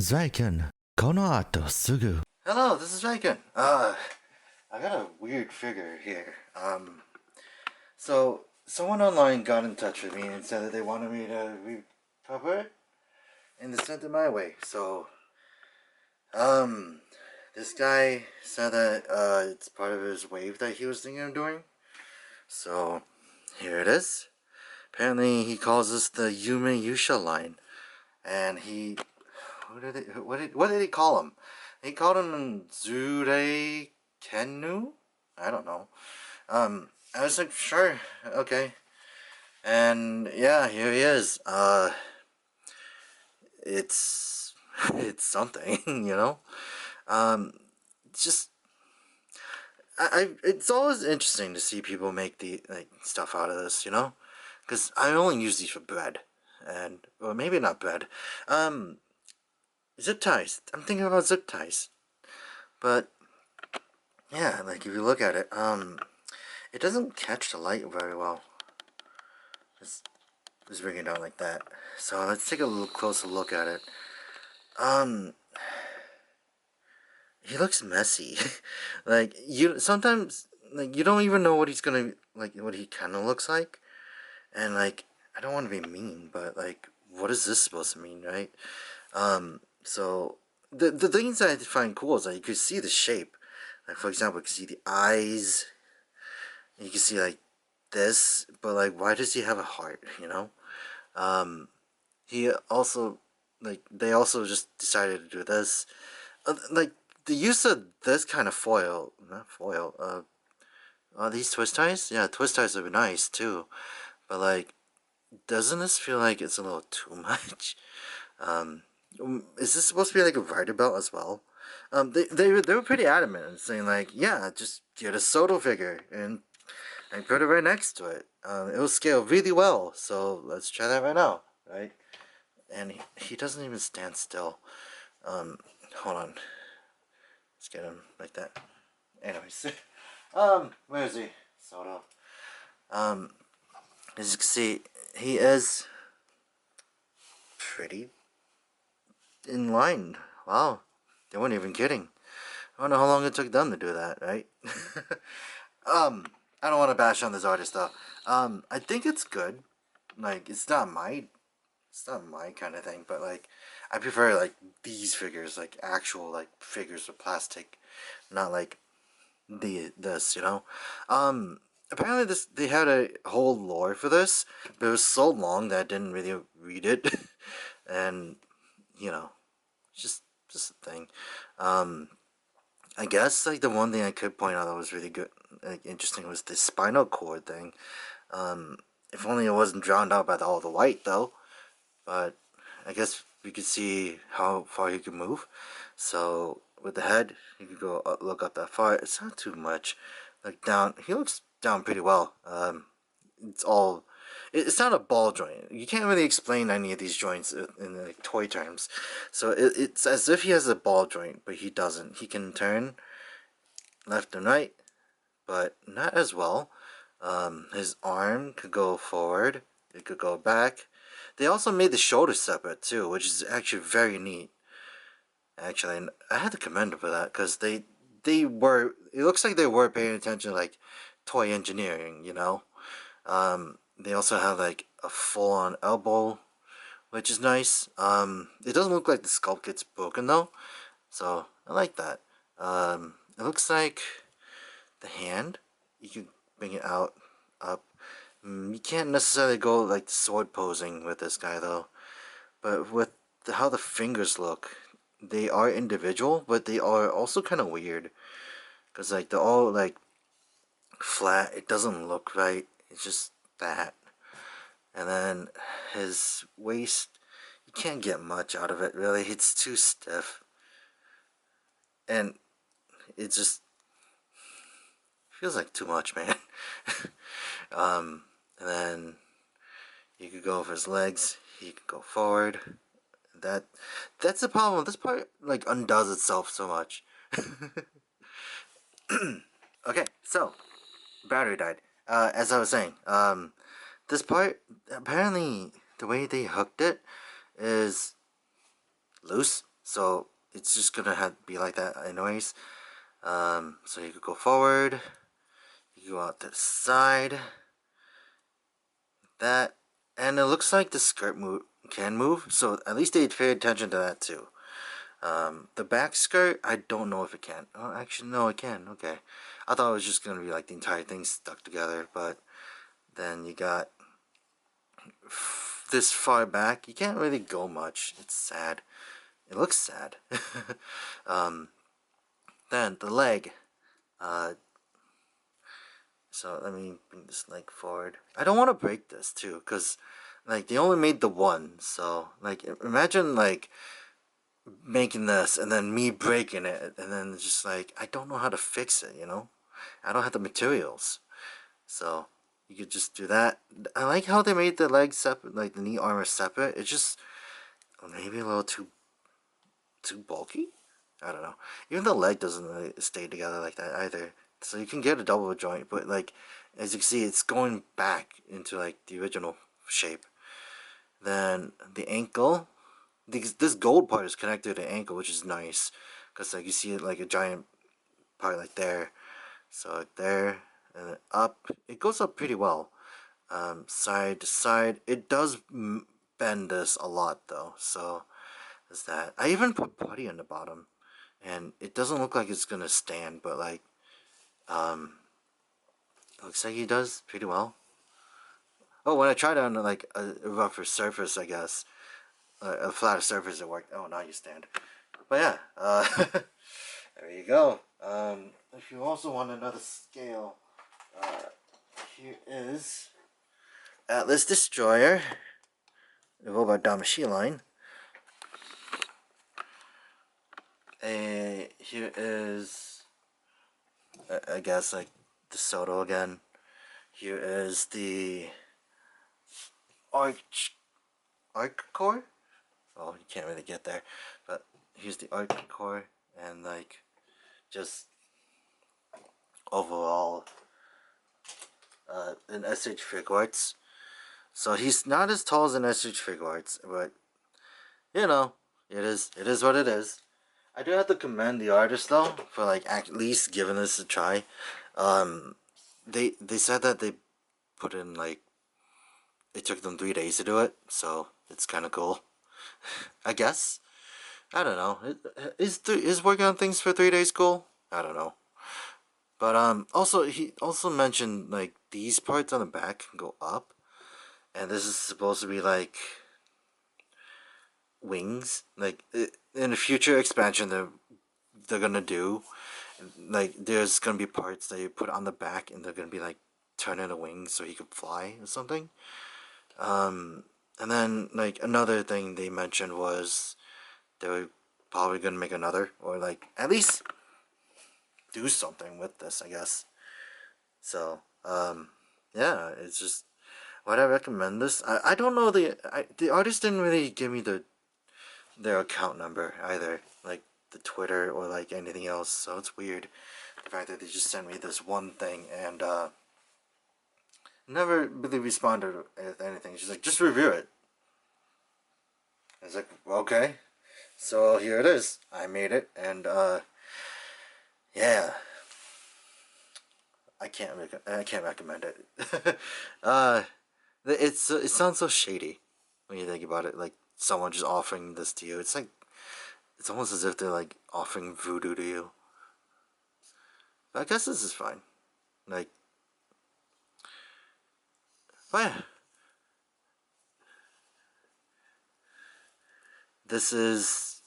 Zryken, この後すぐ Hello, this is Zryken. I got a weird figure here. So someone online got in touch with me and said that they wanted me to recover it, and they sent it my way. So, um, this guy said that it's part of his wave that he was thinking of doing. So, here it is. Apparently, he calls this the Yume Yusha line, and what did he call him? He called him Zurei Kenu? I don't know. I was like, sure, okay. And yeah, here he is. It's it's something, you know. It's just it's always interesting to see people make the stuff out of this, you know, because I only use these for bread, and or maybe not bread. Um, Zip ties. I'm thinking about zip ties, but yeah, like if you look at it, it doesn't catch the light very well. Just bring it down like that. So let's take a little closer look at it. Um, he looks messy. Like you sometimes like you don't even know what he's gonna like what he kind of looks like, and like I don't want to be mean, but like what is this supposed to mean, right? So the things that I find cool is that you can see the shape. Like for example, you can see the eyes. You can see like this, but like why does he have a heart? You know. He also they also just decided to do this. Like the use of this kind of foil, not foil. Are these twist ties? Yeah, twist ties would be nice too. But like, doesn't this feel like it's a little too much? Um, is this supposed to be like a rider belt as well? They were pretty adamant in saying like, yeah, just get a Soto figure and put it right next to it. It will scale really well. So let's try that right now, right? And he doesn't even stand still. Hold on. Let's get him like that. Anyways, where is he? Soto. Um, as you can see, he is pretty in line. Wow, they weren't even kidding. I don't know how long it took them to do that, right? um, I don't want to bash on this artist though. I think it's good. Like, it's not my kind of thing, but like, I prefer like these figures, like actual like figures of plastic, not like this, you know. Apparently they had a whole lore for this, but it was so long that I didn't really read it, and you know, just a thing. Um, I guess like the one thing I could point out that was really good, like interesting, was the spinal cord thing. If only it wasn't drowned out by all the white though. But I guess we could see how far he can move. So with the head, he could go look up that far. It's not too much. Like down, he looks down pretty well. It's all. It's not a ball joint. You can't really explain any of these joints in like toy terms. So it's as if he has a ball joint, but he doesn't. He can turn left and right, but not as well. His arm could go forward. It could go back. They also made the shoulder separate too, which is actually very neat. Actually, and I had to commend them for that because they were. It looks like they were paying attention to like toy engineering. You know. They also have like a full on elbow, which is nice. It doesn't look like the sculpt gets broken though, so I like that. It looks like the hand. You can bring it out up. You can't necessarily go like sword posing with this guy though, but with how the fingers look, they are individual, but they are also kind of weird because like they're all like flat. It doesn't look right. It's just that, and then his waist, you can't get much out of it really. It's too stiff, and it just feels like too much, man. And then you could go over his legs. He could go forward. That that's the problem. This part like undoes itself so much. Okay, so battery died. As I was saying, this part apparently the way they hooked it is loose. so it's just gonna have to be like that anyways. So you could go forward, you go out to the side, that, and it looks like the skirt can move, so at least they paid attention to that too. The back skirt, I don't know if it can. Oh, actually, no, it can. Okay. I thought it was just gonna be like the entire thing stuck together, but then you got this far back. You can't really go much. It's sad. It looks sad. um, then the leg. Uh, so let me bring this leg forward. I don't want to break this too, cause like they only made the one. So like imagine like making this and then me breaking it, and then just like I don't know how to fix it. I don't have the materials. So you could just do that. I like how they made the legs separate, like the knee armor separate. It's just maybe a little too bulky. I don't know. Even the leg doesn't really stay together like that either. So you can get a double joint, but like as you can see, it's going back into like the original shape. Then the ankle, this gold part is connected to the ankle, which is nice because like you see it like a giant part like there. So like there and then up, it goes up pretty well. Side to side, it does bend this a lot though. So there's that. I even put putty on the bottom, and it doesn't look like it's gonna stand, but like it looks like he does pretty well. Oh, when I tried it on like a rougher surface, I guess a flatter surface, it worked. Oh, now you stand. But yeah, there you go. If you also want another scale, here is Atlas Destroyer, the Robot Damashi line. Here is, I guess, like the Soto again. Here is the Arc Core. Oh, you can't really get there, but here's the Arc Core, and like just overall an SH Figuarts. So he's not as tall as an SH Figuarts, but it is what it is. I do have to commend the artist though for like at least giving this a try. Um, they said that they put in like it took them 3 days to do it, so it's kind of cool. I guess. I don't know. Is working on things for 3 days cool? I don't know. But also he also mentioned like these parts on the back can go up, and this is supposed to be like wings. Like in a future expansion, they're gonna do like there's gonna be parts that you put on the back, and they're gonna be like turn into wings so he could fly or something. And then like another thing they mentioned was they were probably gonna make another, or like at least do something with this, I guess. So yeah, it's just would I recommend this? I don't know the artist didn't really give me their account number either, like the Twitter or like anything else. So it's weird the fact that they just sent me this one thing and never really responded with anything. She's like, just review it. I was like, okay. So here it is. I made it, and yeah, I can't recommend it. It sounds so shady when you think about it. Like someone just offering this to you. It's like it's almost as if they're like offering voodoo to you. But I guess this is fine. Like, but yeah, this is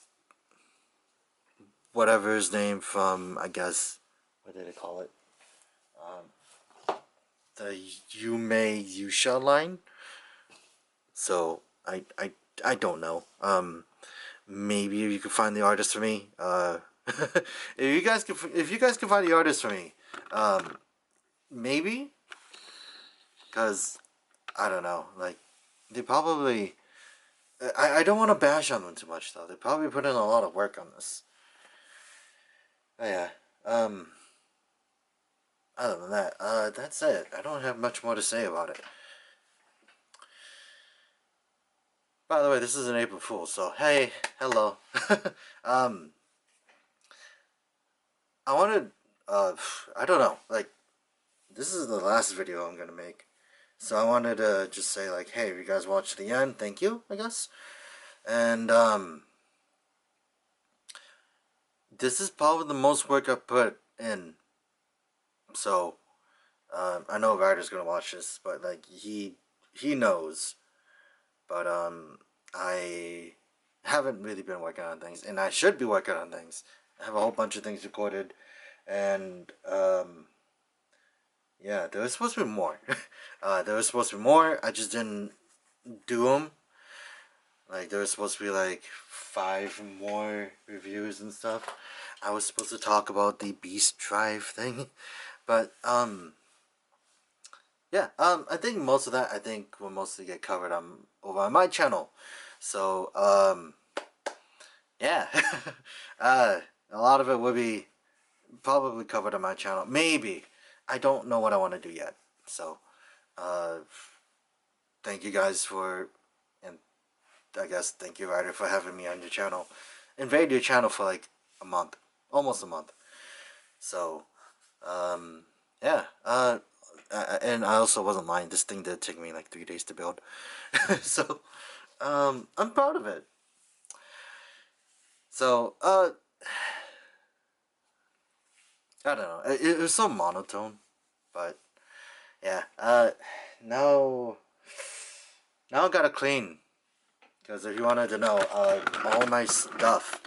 whatever his name from. I guess what did they call it? The Yume Yusha line. So I don't know. Maybe you could find the artist for me. If you guys can find the artist for me, maybe, because I don't know. Like they probably. I don't want to bash on them too much though. They probably put in a lot of work on this. Oh, yeah. Other than that, that's it. I don't have much more to say about it. By the way, this is an April Fool, so hey, hello. um, I wanted, I don't know, like, this is the last video I'm gonna make. So I wanted to just say, like, hey, if you guys watched the end, thank you, I guess. And, this is probably the most work I've put in. So, I know Ryder's gonna watch this, but, like, he knows. But, I haven't really been working on things, and I should be working on things. I have a whole bunch of things recorded, and, yeah, there was supposed to be more. There was supposed to be more, I just didn't do them. Like, there was supposed to be, like, 5 more reviews and stuff. I was supposed to talk about the Beast Drive thing. But, yeah, I think most of that, I think, will mostly get covered over on my channel. So, yeah. A lot of it will be probably covered on my channel. Maybe. I don't know what I want to do yet. So, thank you guys for, and I guess thank you, Ryder, for having me on your channel. Invade your channel for like a month. Almost a month. So, yeah. And I also wasn't lying. This thing did take me like 3 days to build. So, I'm proud of it. So, I don't know. It was so monotone, but yeah. Now I gotta clean, because if you wanted to know, all my stuff,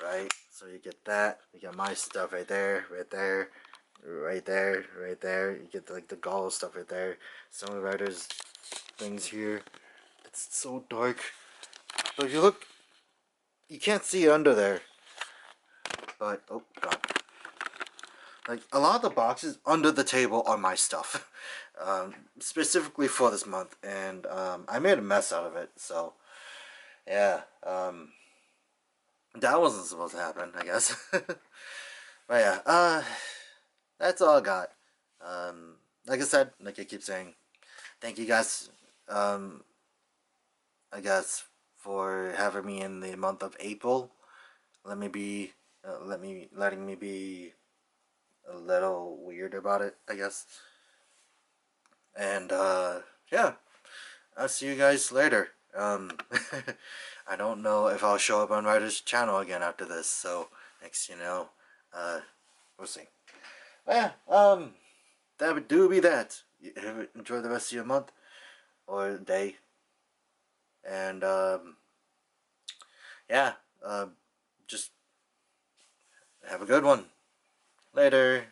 right? So you get that. You got my stuff right there, right there, right there, right there. You get like the gall stuff right there. Some of the writers' things here. It's so dark. So if you look, you can't see it under there. But oh god. Like, a lot of the boxes under the table are my stuff, specifically for this month, and I made a mess out of it. So, yeah, that wasn't supposed to happen, I guess. But yeah, that's all I got. Like I said, like I keep saying, thank you guys. I guess for having me in the month of April. Letting me be a little weird about it, I guess. And yeah, I'll see you guys later. I don't know if I'll show up on Ryder's channel again after this, so next you know, we'll see. But yeah, that would be that. Enjoy the rest of your month or day, and yeah, just have a good one. Later.